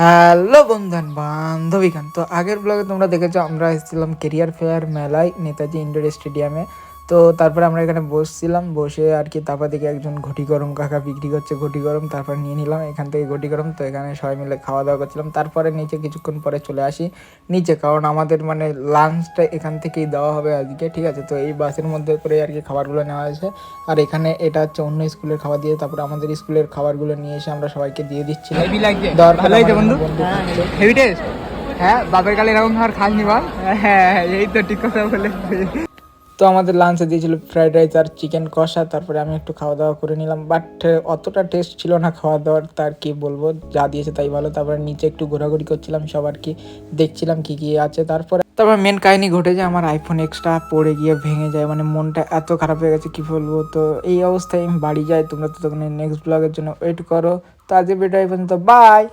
Hello বন্ধুন বান্ধবীগণ, তো আগের ব্লগে তোমরা দেখেছো আমরা এসেছিলাম কেরিয়ার ফেয়ার মেলায় নেতাজি ইন্ডোর স্টেডিয়ামে। তো তারপরে আমরা এখানে বসছিলাম, বসে আর কি তারপর দেখে একজন ঘটি গরম কাকা বিক্রি করছে ঘটি গরম, তারপর নিয়ে নিলাম এখান থেকে ঘটি গরম। তো এখানে সবাই মিলে খাওয়া দাওয়া করছিলাম, তারপরে নিচে কিছুক্ষণ পরে চলে আসি নিচে, কারণ আমাদের মানে লাঞ্চটা এখান থেকেই দেওয়া হবে আজকে, ঠিক আছে। তো এই বাসের মধ্যে করে আর কি খাবারগুলো নেওয়া হয়েছে, আর এখানে এটা হচ্ছে অন্য স্কুলের খাবার দিয়ে তারপরে আমাদের স্কুলের খাবারগুলো নিয়ে এসে আমরা সবাইকে দিয়ে দিচ্ছিলাম। Heavy taste. হ্যাঁ, বাপের কালে এরকম খাবার খাসনি বল? হ্যাঁ, এই তো ঠিক কথা বলে। তো আমাদের লাঞ্চে দিয়েছিল ফ্রাইড রাইস আর চিকেন কষা, তারপরে আমি একটু খাওয়া দাওয়া করে নিলাম, বাট অতটা টেস্ট ছিল না খাওয়া দাওয়ার, তার কি বলবো, যা দিয়েছে তাই ভালো। তারপরে নিচে একটু ঘোরাঘুরি করছিলাম, সবার কি দেখছিলাম কি কি আছে। তারপর মেন কাহিনী ঘটে যায়, আমার আইফোন এক্সট্রা পড়ে গিয়ে ভেঙে যায়, মানে মনটা এত খারাপ হয়ে গেছে কি বলবো। তো এই অবস্থায় আমি বাড়ি যাই, তোমরা তো তখন নেক্সট ব্লগের জন্য ওয়েট করো। তো আজকে ভিডিও এই পর্যন্ত, বাই।